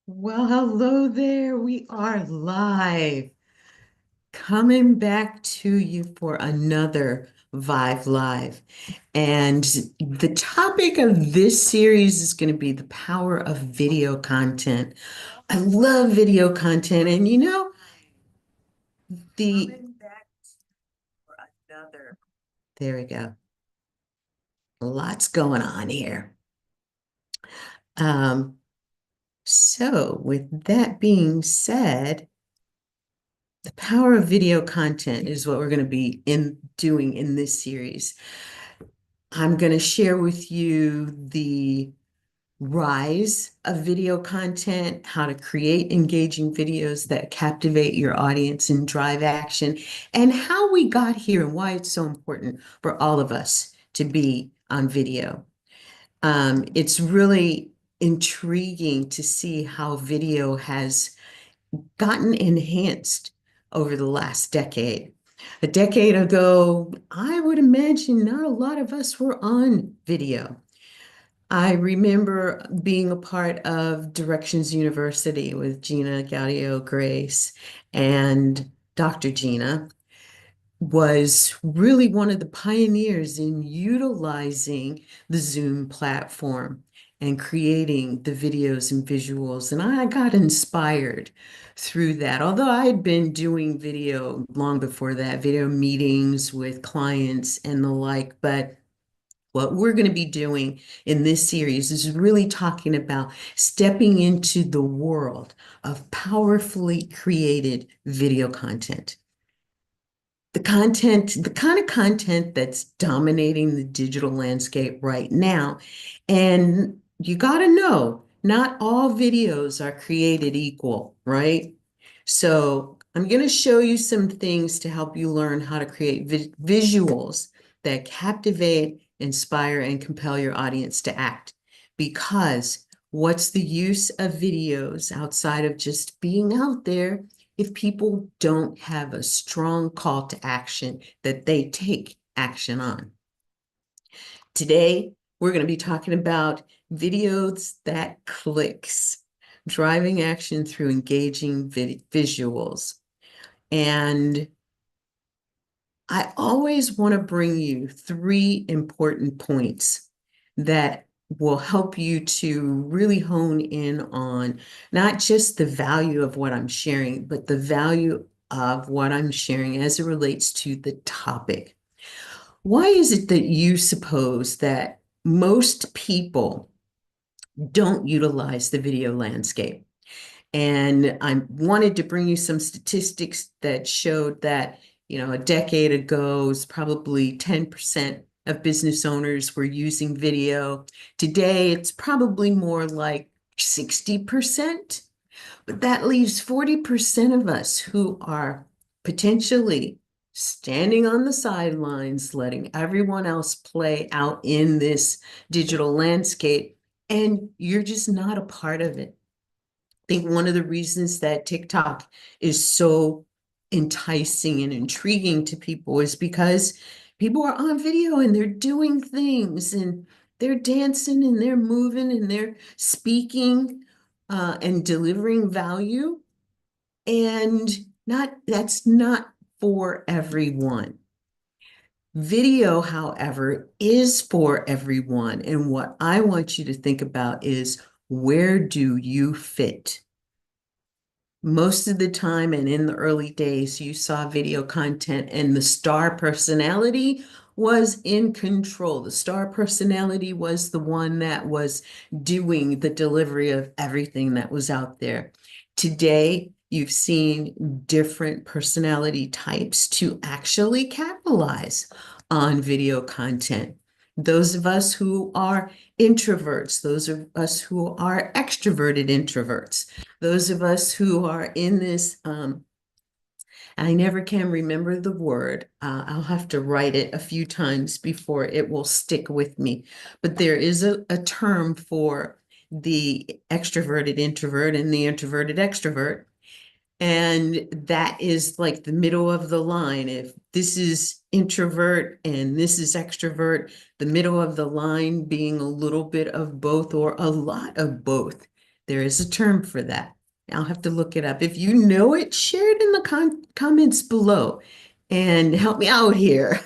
Well, hello there. We are live, coming back to you for another VIVE Live. And the topic of this series is going to be the power of video content. I love video content, and the coming back for another. There we go. Lots going on here. Um, so with that being said, the power of video content is what we're going to be doing in this series. I'm going to share with you the rise of video content, how to create engaging videos that captivate your audience and drive action, and how we got here and why it's so important for all of us to be on video. It's really intriguing to see how video has gotten enhanced over the last decade. A decade ago, I would imagine not a lot of us were on video. I remember being a part of Directions University with Gina Gaudio Grace and Dr. Gina was really one of the pioneers in utilizing the Zoom platform and creating the videos and visuals. And I got inspired through that. Although I had been doing video long before that, video meetings with clients and the like, but what we're going to be doing in this series is really talking about stepping into the world of powerfully created video content. The kind of content that's dominating the digital landscape right now. And you got to know, not all videos are created equal, right? So I'm going to show you some things to help you learn how to create visuals that captivate, inspire, and compel your audience to act. Because what's the use of videos outside of just being out there if people don't have a strong call to action that they take action on? Today, we're going to be talking about videos that clicks, driving action through engaging visuals. And I always want to bring you three important points that will help you to really hone in on not just the value of what I'm sharing, but the value of what I'm sharing as it relates to the topic. Why is it that you suppose that most people don't utilize the video landscape? And I wanted to bring you some statistics that showed that, a decade ago, it was probably 10% of business owners were using video. Today, it's probably more like 60%, but that leaves 40% of us who are potentially standing on the sidelines, letting everyone else play out in this digital landscape, and you're just not a part of it. I think one of the reasons that TikTok is so enticing and intriguing to people is because people are on video and they're doing things and they're dancing and they're moving and they're speaking and delivering value. And that's not for everyone. Video, however, is for everyone. And what I want you to think about is, where do you fit? Most of the time and in the early days, you saw video content and the star personality was in control. The star personality was the one that was doing the delivery of everything that was out there. Today, you've seen different personality types to actually capitalize on video content. Those of us who are introverts, those of us who are extroverted introverts, those of us who are in this, I never can remember the word. I'll have to write it a few times before it will stick with me. But there is a term for the extroverted introvert and the introverted extrovert. And that is like the middle of the line. If this is introvert and this is extrovert, the middle of the line being a little bit of both or a lot of both. There is a term for that. I'll have to look it up. If you know it, share it in the comments below and help me out here.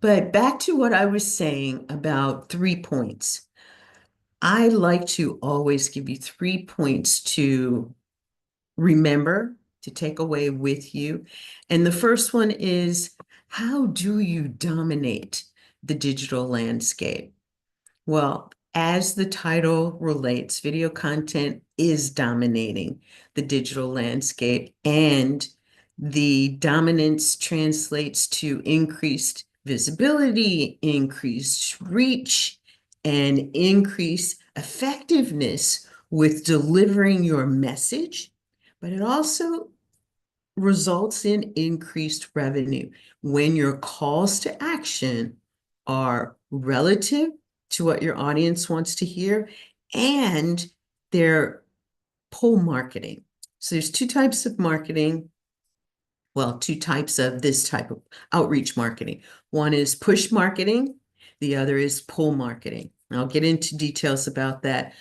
But back to what I was saying about 3 points. I like to always give you 3 points to remember, to take away with you. And the first one is, how do you dominate the digital landscape? Well, as the title relates, video content is dominating the digital landscape, and the dominance translates to increased visibility, increased reach, and increased effectiveness with delivering your message, but it also results in increased revenue when your calls to action are relative to what your audience wants to hear and they're pull marketing. So there's two types of marketing. Well, two types of this type of outreach marketing. One is push marketing. The other is pull marketing. I'll get into details about that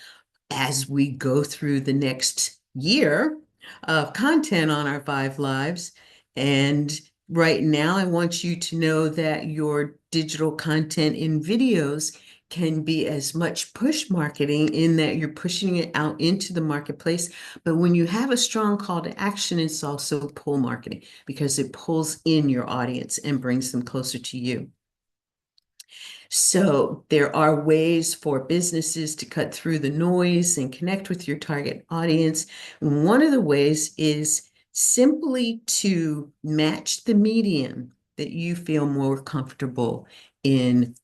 as we go through the next year of content on our Five Lives. And right now, I want you to know that your digital content in videos can be as much push marketing in that you're pushing it out into the marketplace. But when you have a strong call to action, it's also pull marketing because it pulls in your audience and brings them closer to you. So there are ways for businesses to cut through the noise and connect with your target audience. One of the ways is simply to match the medium that you feel more comfortable in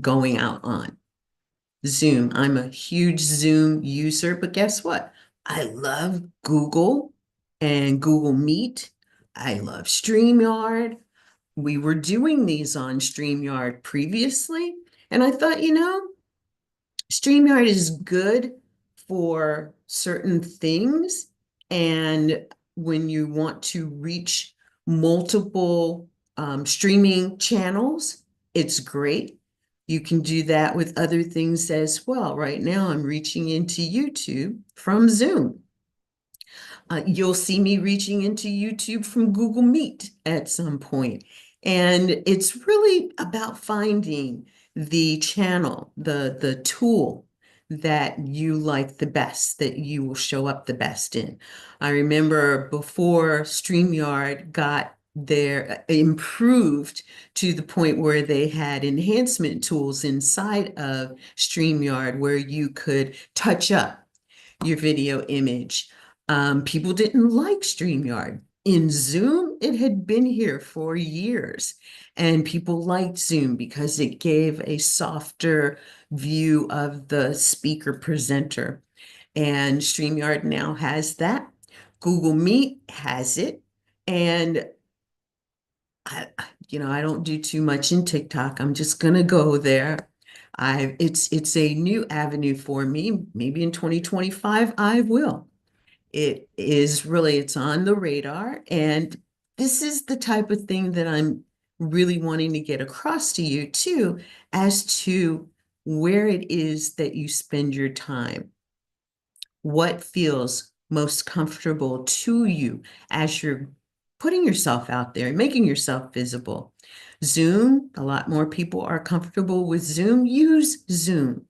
going out on. Zoom. I'm a huge Zoom user, but guess what? I love Google and Google Meet. I love StreamYard. We were doing these on StreamYard previously, and I thought, StreamYard is good for certain things. And when you want to reach multiple streaming channels, it's great. You can do that with other things as well. Right now, I'm reaching into YouTube from Zoom. You'll see me reaching into YouTube from Google Meet at some point. And it's really about finding the channel, the tool that you like the best, that you will show up the best in. I remember before StreamYard got their improved to the point where they had enhancement tools inside of StreamYard where you could touch up your video image. People didn't like StreamYard. In Zoom, it had been here for years, and people liked Zoom because it gave a softer view of the speaker presenter. And StreamYard now has that. Google Meet has it. And I don't do too much in TikTok. I'm just gonna go there. It's a new avenue for me. Maybe in 2025, I will. It's on the radar. And this is the type of thing that I'm really wanting to get across to you too, as to where it is that you spend your time. What feels most comfortable to you as you're putting yourself out there and making yourself visible. Zoom, a lot more people are comfortable with Zoom. Use Zoom,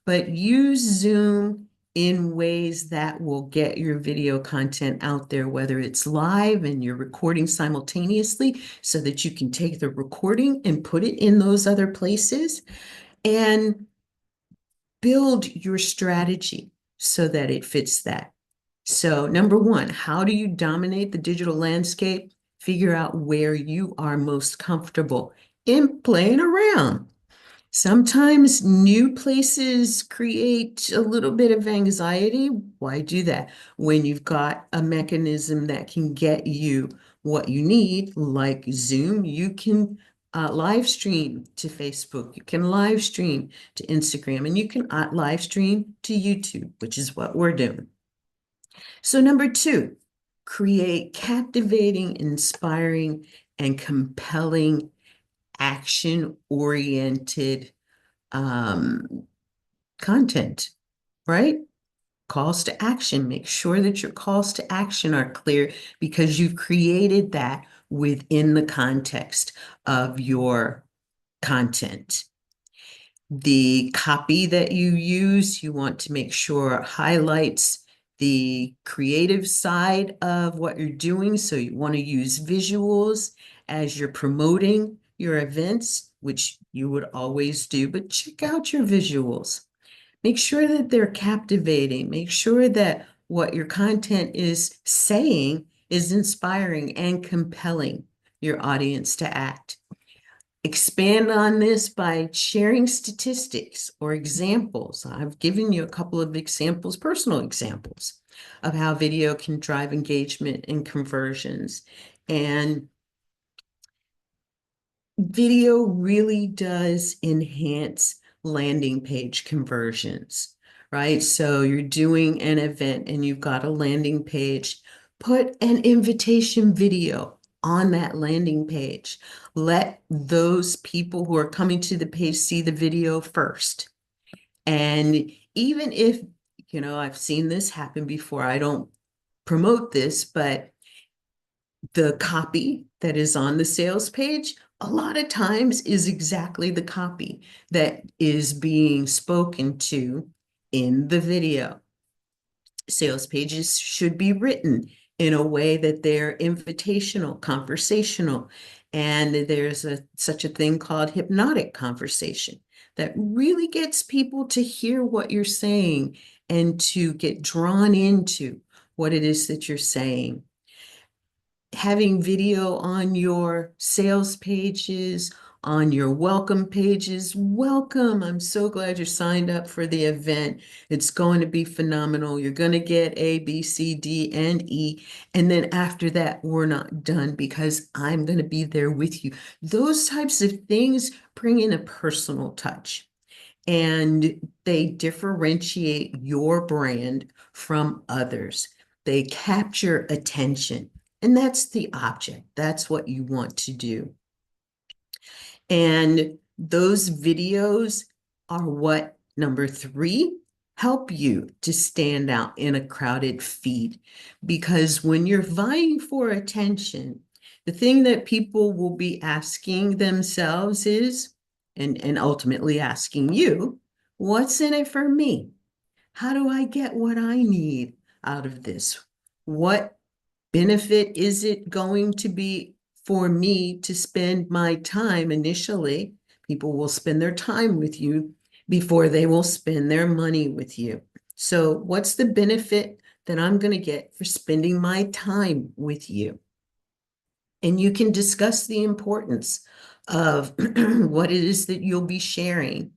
but use Zoom in ways that will get your video content out there, whether it's live and you're recording simultaneously so that you can take the recording and put it in those other places, and build your strategy so that it fits that. So number one, how do you dominate the digital landscape? Figure out where you are most comfortable in playing around. Sometimes new places create a little bit of anxiety. Why do that? When you've got a mechanism that can get you what you need, like Zoom, you can live stream to Facebook, you can live stream to Instagram, and you can live stream to YouTube, which is what we're doing. So number two, create captivating, inspiring, and compelling action-oriented content, right? Calls to action. Make sure that your calls to action are clear because you've created that within the context of your content. The copy that you use, you want to make sure highlights the creative side of what you're doing. So you want to use visuals as you're promoting your events, which you would always do, but check out your visuals. Make sure that they're captivating. Make sure that what your content is saying is inspiring and compelling your audience to act. Expand on this by sharing statistics or examples. I've given you a couple of examples, personal examples of how video can drive engagement and conversions. And video really does enhance landing page conversions, right? So you're doing an event and you've got a landing page, put an invitation video on that landing page. Let those people who are coming to the page see the video first. And even if, I've seen this happen before, I don't promote this, but the copy that is on the sales page a lot of times is exactly the copy that is being spoken to in the video. Sales pages should be written in a way that they're invitational, conversational, and there's such a thing called hypnotic conversation that really gets people to hear what you're saying and to get drawn into what it is that you're saying. Having video on your sales pages, on your welcome pages. Welcome. I'm so glad you're signed up for the event. It's going to be phenomenal. You're going to get A, B, C, D, and E. And then after that, we're not done because I'm going to be there with you. Those types of things bring in a personal touch and they differentiate your brand from others. They capture attention. And that's the object. That's what you want to do. And those videos are what, number 3, help you to stand out in a crowded feed. Because when you're vying for attention, the thing that people will be asking themselves is, and ultimately asking you, what's in it for me? How do I get what I need out of this? What benefit is it going to be for me to spend my time initially? People will spend their time with you before they will spend their money with you. So what's the benefit that I'm going to get for spending my time with you? And you can discuss the importance of what it is that you'll be sharing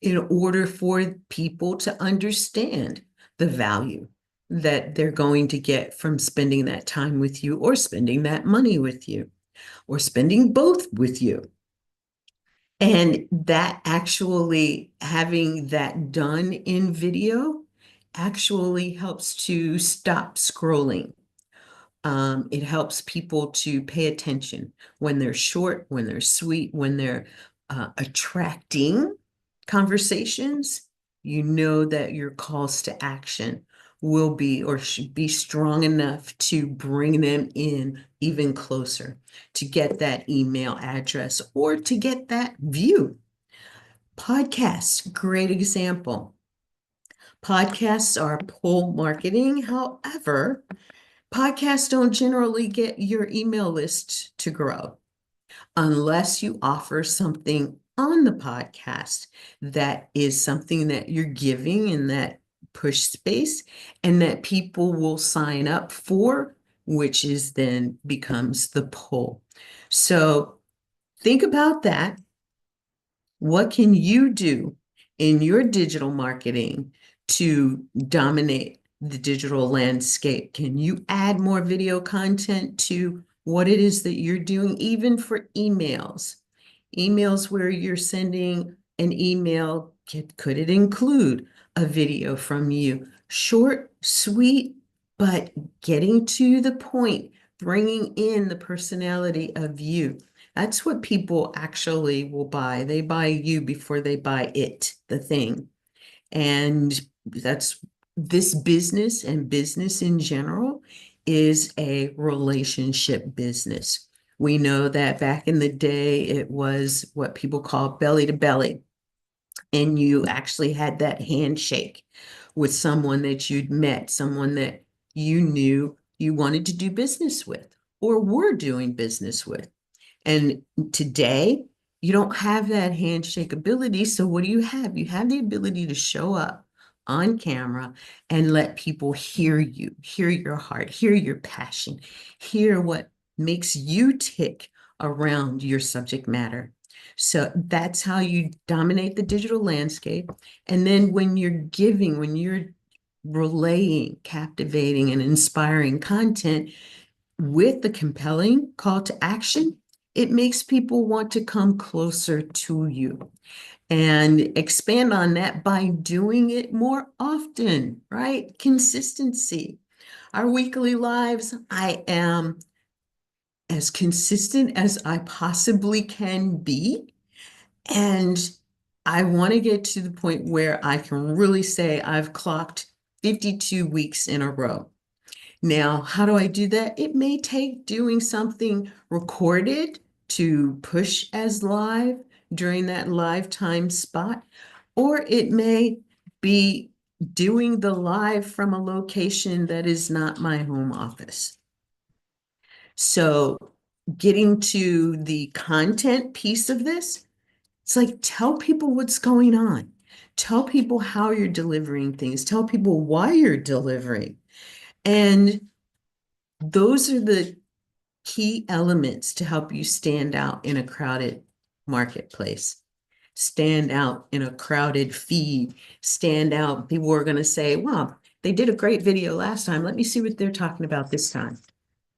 in order for people to understand the value that they're going to get from spending that time with you or spending that money with you or spending both with you. And that actually having that done in video actually helps to stop scrolling. It helps people to pay attention when they're short, when they're sweet, when they're attracting conversations. You know that your calls to action will be or should be strong enough to bring them in even closer, to get that email address or to get that view. Podcasts, great example. Podcasts are pull marketing. However, podcasts don't generally get your email list to grow unless you offer something on the podcast that is something that you're giving in that push space and that people will sign up for, which is then becomes the pull. So think about that. What can you do in your digital marketing to dominate the digital landscape? Can you add more video content to what it is that you're doing, even for emails? Emails where you're sending an email, could it include a video from you? Short, sweet, but getting to the point, bringing in the personality of you. That's what people actually will buy. They buy you before they buy it, the thing. And That's this business, and business in general is a relationship business. We know that back in the day, it was what people call belly to belly, and you actually had that handshake with someone that you'd met, someone that you knew you wanted to do business with or were doing business with. And today, you don't have that handshake ability. So what do you have? You have the ability to show up on camera and let people hear you, hear your heart, hear your passion, hear what makes you tick around your subject matter. So that's how you dominate the digital landscape. And then when you're giving, when you're relaying, captivating, and inspiring content, with the compelling call to action, it makes people want to come closer to you and expand on that by doing it more often, right? Consistency. Our weekly lives, I am as consistent as I possibly can be. And I want to get to the point where I can really say I've clocked 52 weeks in a row. Now, how do I do that? It may take doing something recorded to push as live during that live time spot, or it may be doing the live from a location that is not my home office. So, getting to the content piece of this, it's like tell people what's going on. Tell people how you're delivering things. Tell people why you're delivering. And those are the key elements to help you stand out in a crowded marketplace, stand out in a crowded feed, stand out. People are going to say, wow, they did a great video last time. Let me see what they're talking about this time.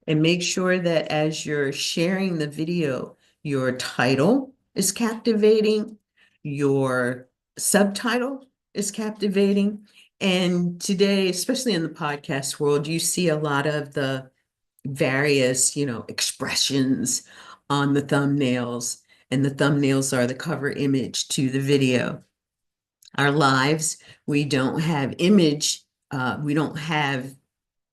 And make sure that as you're sharing the video, your title is captivating, your subtitle is captivating. And today, especially in the podcast world, you see a lot of the various, expressions on the thumbnails, and the thumbnails are the cover image to the video. Our lives, we don't have we don't have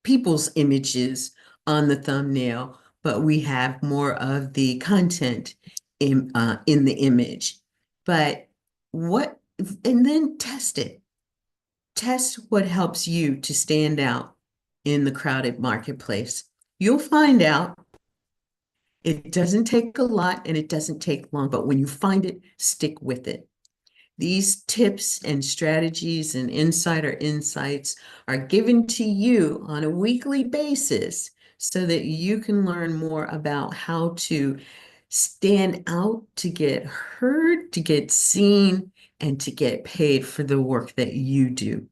people's images on the thumbnail, but we have more of the content in the image. But and then test it. Test what helps you to stand out in the crowded marketplace. You'll find out. It doesn't take a lot and it doesn't take long, but when you find it, stick with it. These tips and strategies and insider insights are given to you on a weekly basis so that you can learn more about how to stand out, to get heard, to get seen, and to get paid for the work that you do.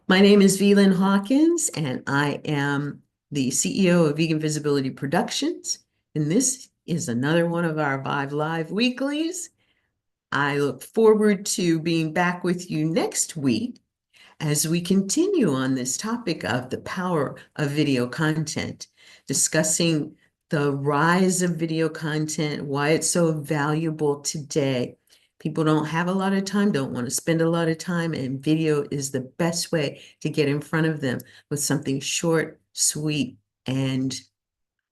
My name is Velyn Hawkins, and I am the CEO of Vegan Visibility Productions. And this is another one of our VIVE Live weeklies. I look forward to being back with you next week as we continue on this topic of the power of video content, discussing the rise of video content, why it's so valuable today. People don't have a lot of time, don't want to spend a lot of time, and video is the best way to get in front of them with something short, sweet, and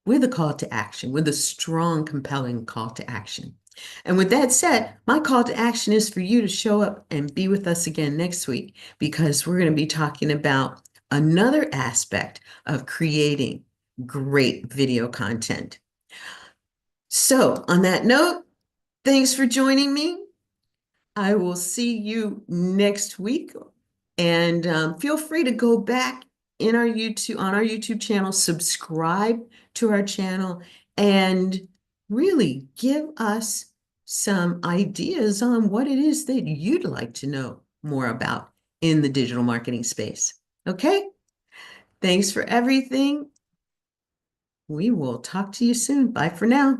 with a call to action, with a strong, compelling call to action. And with that said, my call to action is for you to show up and be with us again next week, because we're going to be talking about another aspect of creating great video content. So, on that note, thanks for joining me. I will see you next week, and feel free to go back on our YouTube channel, subscribe to our channel, and really give us some ideas on what it is that you'd like to know more about in the digital marketing space. Okay? Thanks for everything. We will talk to you soon. Bye for now.